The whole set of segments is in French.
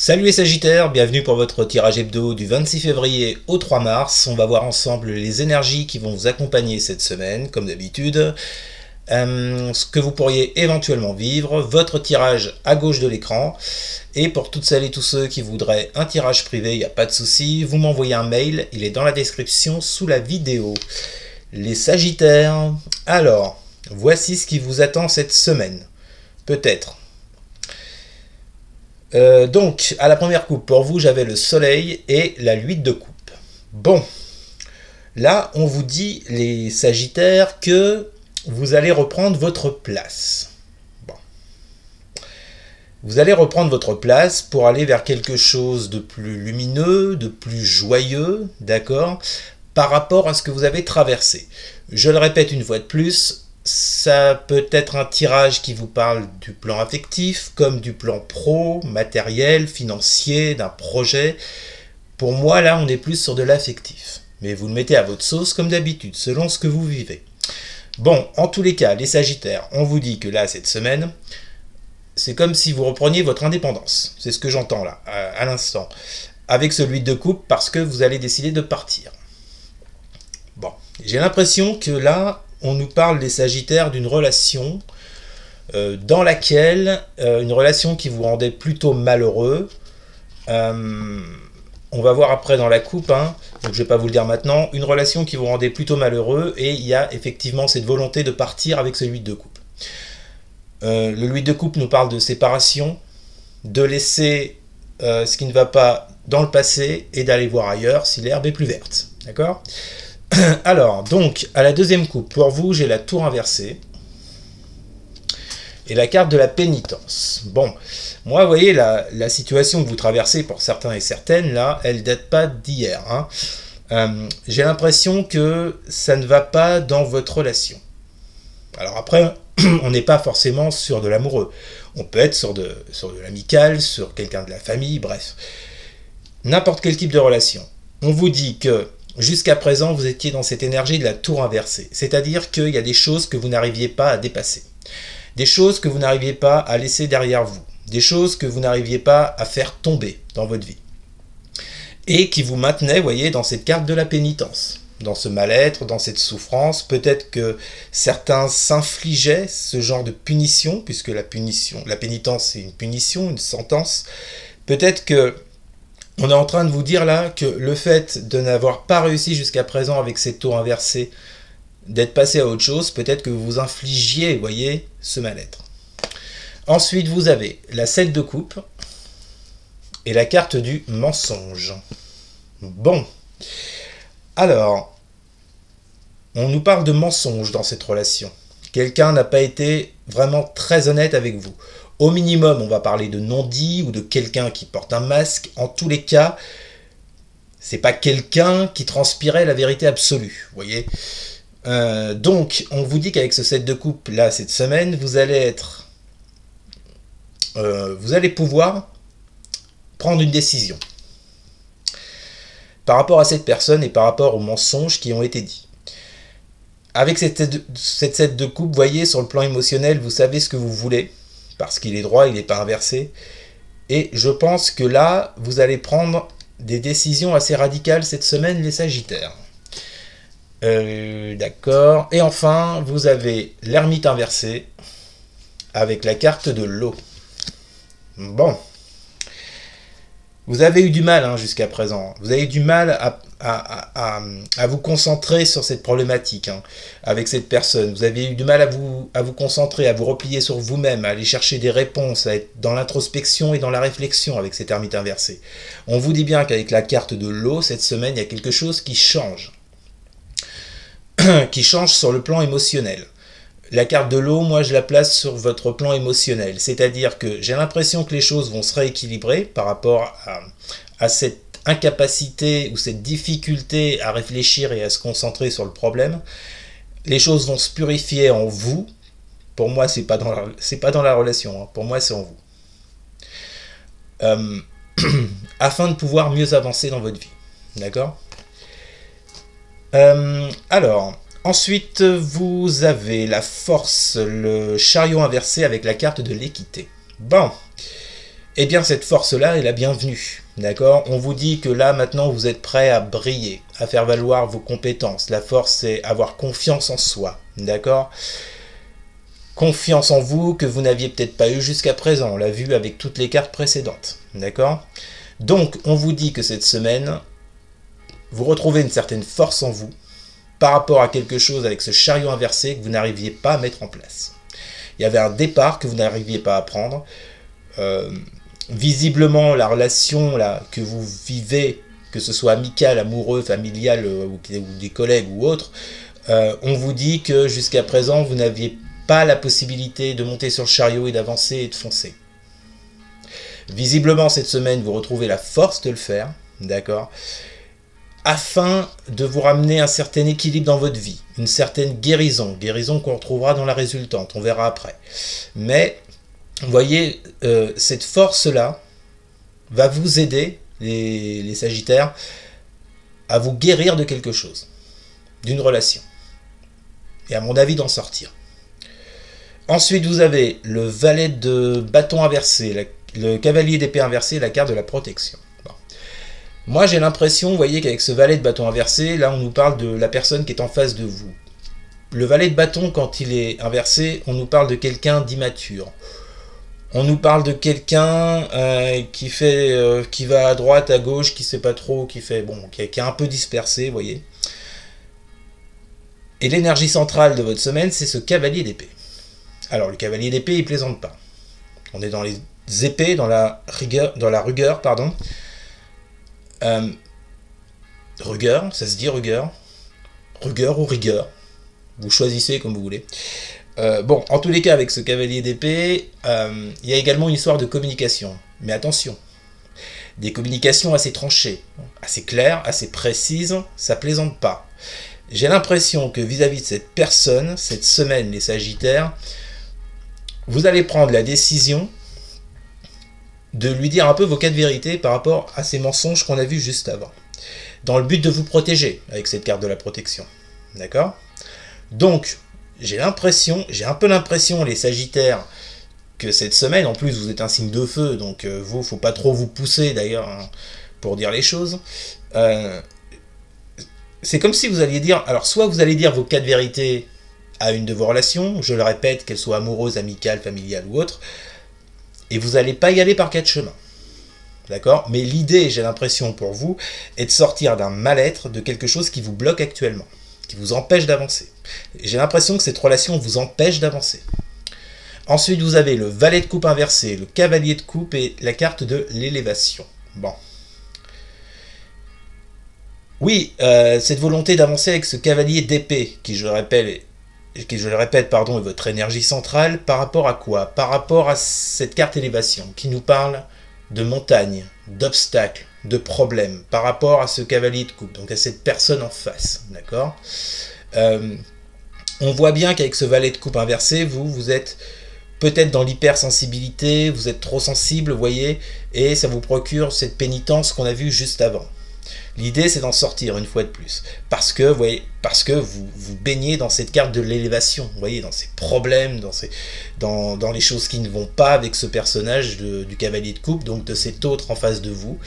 Salut les Sagittaires, bienvenue pour votre tirage hebdo du 26 février au 3 mars. On va voir ensemble les énergies qui vont vous accompagner cette semaine, comme d'habitude. Ce que vous pourriez éventuellement vivre, votre tirage à gauche de l'écran. Et pour toutes celles et tous ceux qui voudraient un tirage privé, il n'y a pas de souci, vous m'envoyez un mail, il est dans la description sous la vidéo. Les Sagittaires, alors, voici ce qui vous attend cette semaine. Peut-être. Donc, à la première coupe, pour vous, j'avais le soleil et la 8 de coupe. Bon, là, on vous dit, les Sagittaires, que vous allez reprendre votre place. Bon. Vous allez reprendre votre place pour aller vers quelque chose de plus lumineux, de plus joyeux, d'accord, par rapport à ce que vous avez traversé. Je le répète une fois de plus, ça peut être un tirage qui vous parle du plan affectif, comme du plan pro, matériel, financier, d'un projet. Pour moi, là, on est plus sur de l'affectif. Mais vous le mettez à votre sauce comme d'habitude, selon ce que vous vivez. Bon, en tous les cas, les Sagittaires, on vous dit que là, cette semaine, c'est comme si vous repreniez votre indépendance. C'est ce que j'entends là, à l'instant. Avec celui de coupe, parce que vous allez décider de partir. Bon, j'ai l'impression que là, on nous parle des Sagittaires d'une relation dans laquelle, une relation qui vous rendait plutôt malheureux. On va voir après dans la coupe, hein, donc je ne vais pas vous le dire maintenant, une relation qui vous rendait plutôt malheureux et il y a effectivement cette volonté de partir avec ce 8 de coupe. Le 8 de coupe nous parle de séparation, de laisser ce qui ne va pas dans le passé et d'aller voir ailleurs si l'herbe est plus verte. D'accord ? Alors, donc, à la deuxième coupe, pour vous, j'ai la tour inversée et la carte de la pénitence. Bon, moi, vous voyez, la situation que vous traversez, pour certains et certaines, là, elle ne date pas d'hier. Hein. J'ai l'impression que ça ne va pas dans votre relation. Alors après, on n'est pas forcément sur de l'amoureux. On peut être sur de l'amical, sur quelqu'un de la famille, bref. N'importe quel type de relation. On vous dit que jusqu'à présent, vous étiez dans cette énergie de la tour inversée. C'est-à-dire qu'il y a des choses que vous n'arriviez pas à dépasser. Des choses que vous n'arriviez pas à laisser derrière vous. Des choses que vous n'arriviez pas à faire tomber dans votre vie. Et qui vous maintenaient, vous voyez, dans cette carte de la pénitence. Dans ce mal-être, dans cette souffrance. Peut-être que certains s'infligeaient ce genre de punition, puisque la pénitence, c'est une punition, une sentence. Peut-être que on est en train de vous dire là que le fait de n'avoir pas réussi jusqu'à présent avec cette tour inversée, d'être passé à autre chose, peut-être que vous vous infligiez, vous voyez, ce mal-être. Ensuite, vous avez la 7 de coupe et la carte du mensonge. Bon. Alors, on nous parle de mensonge dans cette relation. Quelqu'un n'a pas été vraiment très honnête avec vous. Au minimum, on va parler de non-dit ou de quelqu'un qui porte un masque. En tous les cas, c'est pas quelqu'un qui transpirait la vérité absolue, vous voyez. Donc, on vous dit qu'avec ce 7 de coupe, là, cette semaine, vous allez pouvoir prendre une décision par rapport à cette personne et par rapport aux mensonges qui ont été dits. Avec cette 7 de coupe, vous voyez, sur le plan émotionnel, vous savez ce que vous voulez. Parce qu'il est droit, il n'est pas inversé. Et je pense que là, vous allez prendre des décisions assez radicales cette semaine, les Sagittaires. D'accord. Et enfin, vous avez l'ermite inversé avec la carte de l'eau. Bon. Vous avez eu du mal jusqu'à présent. Vous avez eu du mal à vous concentrer sur cette problématique avec cette personne. Vous avez eu du mal à vous concentrer, à vous replier sur vous-même, à aller chercher des réponses, à être dans l'introspection et dans la réflexion avec cet ermite inversé. On vous dit bien qu'avec la carte de l'eau, cette semaine, il y a quelque chose qui change. Qui change sur le plan émotionnel. La carte de l'eau, moi, je la place sur votre plan émotionnel. C'est-à-dire que j'ai l'impression que les choses vont se rééquilibrer par rapport à cette incapacité ou cette difficulté à réfléchir et à se concentrer sur le problème. Les choses vont se purifier en vous. Pour moi, c'est pas dans la relation. Pour moi, c'est en vous. Afin de pouvoir mieux avancer dans votre vie. D'accord ? Alors... Ensuite, vous avez la force, le chariot inversé avec la carte de l'équité. Bon, eh bien cette force-là est la bienvenue. D'accord? On vous dit que là, maintenant, vous êtes prêt à briller, à faire valoir vos compétences. La force, c'est avoir confiance en soi. D'accord? Confiance en vous que vous n'aviez peut-être pas eu jusqu'à présent. On l'a vu avec toutes les cartes précédentes. D'accord? Donc, on vous dit que cette semaine, vous retrouvez une certaine force en vous par rapport à quelque chose avec ce chariot inversé que vous n'arriviez pas à mettre en place. Il y avait un départ que vous n'arriviez pas à prendre. Visiblement, la relation là, que vous vivez, que ce soit amical, amoureux, familial ou des collègues ou autres, on vous dit que jusqu'à présent, vous n'aviez pas la possibilité de monter sur le chariot et d'avancer et de foncer. Visiblement, cette semaine, vous retrouvez la force de le faire, d'accord, afin de vous ramener un certain équilibre dans votre vie, une certaine guérison qu'on retrouvera dans la résultante, on verra après. Mais, vous voyez, cette force-là va vous aider, les Sagittaires, à vous guérir de quelque chose, d'une relation, et à mon avis d'en sortir. Ensuite, vous avez le valet de bâton inversé, le cavalier d'épée inversé, la carte de la protection. Bon. Moi, j'ai l'impression, vous voyez, qu'avec ce valet de bâton inversé, là, on nous parle de la personne qui est en face de vous. Le valet de bâton, quand il est inversé, on nous parle de quelqu'un d'immature. On nous parle de quelqu'un qui va à droite, à gauche, qui sait pas trop, qui est un peu dispersé, vous voyez. Et l'énergie centrale de votre semaine, c'est ce cavalier d'épée. Alors, le cavalier d'épée, il plaisante pas. On est dans les épées, dans la rugueur, pardon. Rugueur, ça se dit rugueur. Rugueur ou rigueur. Vous choisissez comme vous voulez. Bon, en tous les cas, avec ce cavalier d'épée, il y a également une histoire de communication. Mais attention, des communications assez tranchées, assez claires, assez précises, ça plaisante pas. J'ai l'impression que vis-à-vis de cette personne, cette semaine, les Sagittaires, vous allez prendre la décision de lui dire un peu vos cas de vérité par rapport à ces mensonges qu'on a vus juste avant. Dans le but de vous protéger avec cette carte de la protection. D'accord? Donc, j'ai un peu l'impression, les Sagittaires, que cette semaine, en plus vous êtes un signe de feu, donc vous, faut pas trop vous pousser d'ailleurs, hein, pour dire les choses. C'est comme si vous alliez dire, alors soit vous allez dire vos cas de vérité à une de vos relations, je le répète, qu'elle soit amoureuse, amicale, familiale ou autre, et vous n'allez pas y aller par quatre chemins. D'accord? Mais l'idée, j'ai l'impression pour vous, est de sortir d'un mal-être, de quelque chose qui vous bloque actuellement, qui vous empêche d'avancer. J'ai l'impression que cette relation vous empêche d'avancer. Ensuite, vous avez le valet de coupe inversé, le cavalier de coupe et la carte de l'élévation. Bon. Oui, cette volonté d'avancer avec ce cavalier d'épée, qui je le répète, est votre énergie centrale, par rapport à quoi? Par rapport à cette carte élévation, qui nous parle de montagne, d'obstacles, de problèmes, par rapport à ce cavalier de coupe, donc à cette personne en face, d'accord? On voit bien qu'avec ce valet de coupe inversé, vous êtes peut-être dans l'hypersensibilité, vous êtes trop sensible, vous voyez, et ça vous procure cette pénitence qu'on a vue juste avant. L'idée, c'est d'en sortir une fois de plus, parce que vous baignez dans cette carte de l'élévation, vous voyez, dans ces problèmes, dans les choses qui ne vont pas avec ce personnage du cavalier de coupe, donc de cet autre en face de vous.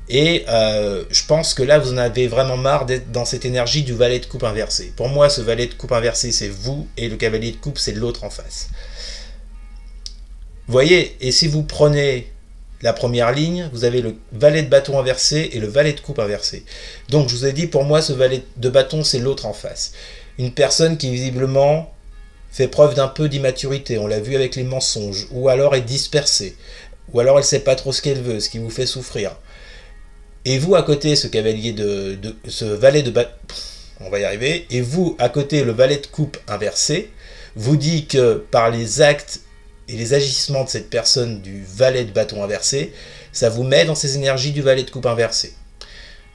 Et je pense que là, vous en avez vraiment marre d'être dans cette énergie du valet de coupe inversé. Pour moi, ce valet de coupe inversé, c'est vous, et le cavalier de coupe, c'est l'autre en face. Vous voyez, et si vous prenez la première ligne, vous avez le valet de bâton inversé et le valet de coupe inversé. Donc, je vous ai dit, pour moi, ce valet de bâton, c'est l'autre en face. Une personne qui, visiblement, fait preuve d'un peu d'immaturité. On l'a vu avec les mensonges. Ou alors est dispersée. Ou alors elle ne sait pas trop ce qu'elle veut, ce qui vous fait souffrir. Et vous, à côté, ce valet de bâton... On va y arriver. Et vous, à côté, le valet de coupe inversé, vous dit que par les actes et les agissements de cette personne du valet de bâton inversé, ça vous met dans ces énergies du valet de coupe inversé.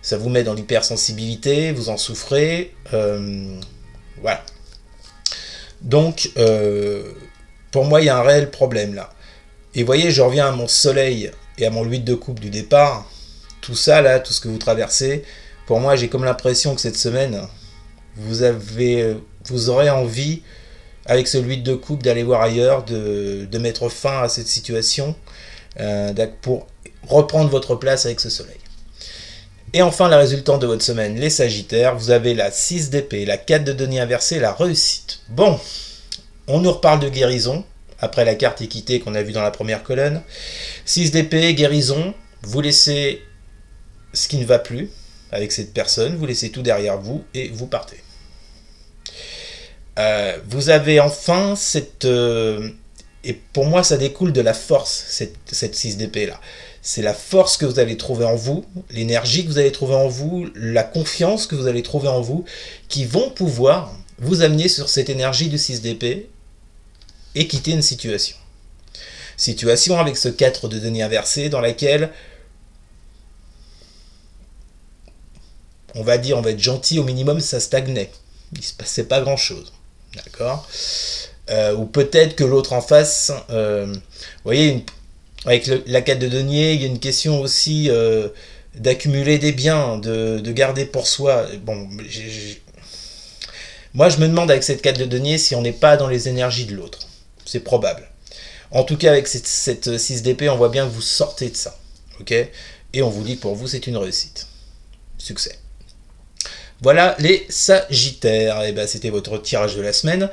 Ça vous met dans l'hypersensibilité, vous en souffrez, voilà. Donc, pour moi, il y a un réel problème là. Et vous voyez, je reviens à mon soleil et à mon 8 de coupe du départ. Tout ça là, tout ce que vous traversez, pour moi, j'ai comme l'impression que cette semaine, vous aurez envie, avec ce 8 de coupe, d'aller voir ailleurs, de mettre fin à cette situation, pour reprendre votre place avec ce soleil. Et enfin, la résultante de votre semaine, les Sagittaires, vous avez la 6 d'épée, la 4 de denier inversé, la réussite. Bon, on nous reparle de guérison, après la carte équité qu'on a vue dans la première colonne. 6 d'épée, guérison, vous laissez ce qui ne va plus avec cette personne, vous laissez tout derrière vous et vous partez. Vous avez enfin cette... et pour moi, ça découle de la force, cette 6 d'épée là. C'est la force que vous allez trouver en vous, l'énergie que vous allez trouver en vous, la confiance que vous allez trouver en vous, qui vont pouvoir vous amener sur cette énergie du 6 d'épée et quitter une situation. Situation avec ce 4 de denier inversé dans laquelle on va être gentil, au minimum ça stagnait. Il ne se passait pas grand chose. D'accord, ou peut-être que l'autre en face, vous voyez, avec la 4 de denier, il y a une question aussi d'accumuler des biens, de garder pour soi. Bon, moi je me demande avec cette 4 de denier si on n'est pas dans les énergies de l'autre. C'est probable. En tout cas, avec cette 6 d'épée, on voit bien que vous sortez de ça. Ok, et on vous dit que pour vous, c'est une réussite. Succès. Voilà les Sagittaires. Et ben, c'était votre tirage de la semaine.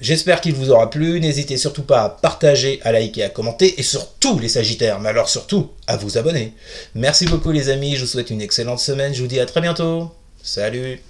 J'espère qu'il vous aura plu. N'hésitez surtout pas à partager, à liker, à commenter. Et surtout les Sagittaires, mais alors surtout à vous abonner. Merci beaucoup les amis. Je vous souhaite une excellente semaine. Je vous dis à très bientôt. Salut.